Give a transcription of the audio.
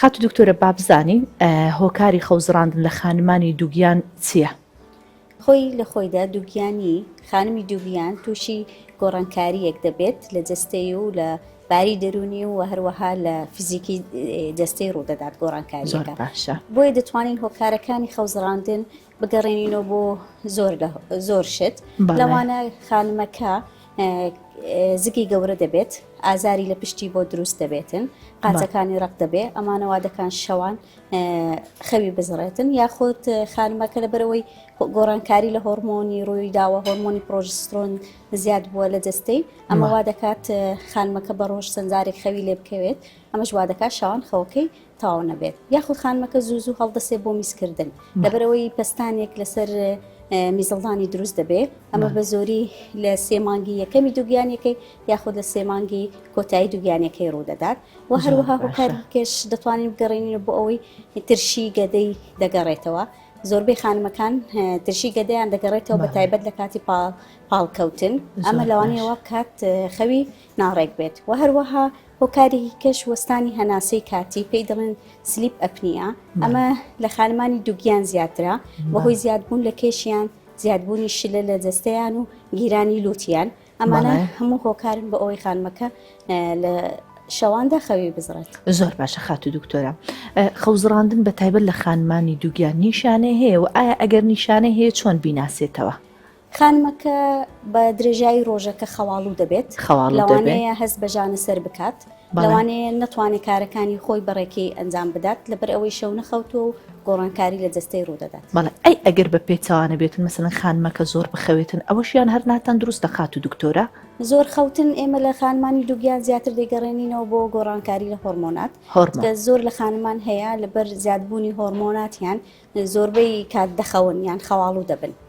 خاتو دکتۆرە بابزانی هۆکاری خەوزڕاندن لە خانمانی دووگیان چییە؟ خۆی لە خۆیدا دووگیانی خانمی دووگیان تووشی گۆڕانکاریەک دەبێت لە جەستەی و لە باری دەرونی و هەروەها لە فیزیکی جەستەی ڕوودەدات گۆڕانکاریەکە. باشە بۆیە دەتوانین هۆکارەکانی خەوزڕاندن بگەڕێنینەوە بۆ زۆر شت لەوانە خانمەکە زگی گەورە دەبێت، ئازاری لە پشتی بۆ دروست دەبێتن، قاچەکانی ڕق دەبێ، ئەمانەوادەکان شەوان خەوی بزڕێتن، یاخود خانمەکە لەبەرەوەی گۆڕانکاری لە هۆرمۆنی ڕووی داوە هۆرمۆنی پرۆژسترۆن زیاد بووە لە جەستەی ئەمە وا دەکات خانمەکە بە ڕۆژ سنجارێک خەوی لێ بکەوێت، ئەمەش وا دەکات شەوان خەوەکەی تاوا نەبێت، یاخود خانمەکە زوو هەڵدەسێ بۆ میزکردن لەبەرەوەی پەستانێک لەسەر میزڵدانی دروست دەبێ، ئەمە بە زۆری لە 3 مانگی یەکەمی دووگیانەکەی یاخود لە 3 مانگی کۆتایی دووگیانەکەی ڕوودەدات و هەروەها هۆکارێکش دەتوانین بگەڕێنین بۆ ئەوەی ترشی گەدەی دەگەڕێتەوە. زۆربەی خانمەکان ترشی گەدەیان دەگەڕێتەوە بە تایبەت لە کاتی پاڵکەوتن، ئەمە لەوانەیەوە کات خەوی ناڕێک بێت و هەروەها هۆکارێکی کەش وەستانی هەناسەی کاتی پێی دەڵێن سلیپ ئەپنیا، ئەمە لە خانمانی دووگیان زیاترە بەهۆی زیادبوون لە کێشیان، زیادبوونی شلە لە جەستەیان و گیرانی لوتیان، ئەمانە هەموو هۆکارن بە ئەوەی خانمەکە لە شەواندا خەوی بزڕێت. زۆر باشە خاتو دکتۆرە، خەوزڕاندن بە تایبەت لە خانمانی دووگیان نیشانەی هەیە و ئایا ئەگەر نیشانەی هەیە چۆن بیناسێتەوە؟ خانمەکە بە درێژایی ڕۆژەکە خەواڵوو دەبێت، لەوانەیە هەست بەژانە سەر بکات، لەوانەیە نەتوانێت کارەکانی خۆی بەڕێکی ئەنجام بدات لەبەر ئەوەی شەو نەخەوتو و گۆڕانکاری لە جەستەی ڕوودەدات. بەڵێ ئەی ئەگەر بە پێچوانە بێتن مەسەڵەن خانمەکە زۆر بخەوێتن ئەوەشیان هەر ناتان دروست دەخات و دکتۆرە؟ زۆر خەوتن ئێمە لە خانمانی دووگیان زیاتر دەگەڕێنینەوە بۆ گۆڕانکاری لە هۆرمۆنات کە زۆر لە خانمان هەیە لەبەر زیادبوونی هۆرمۆناتیان زۆربەی کات دەخەون یان خەواڵوو دەبن.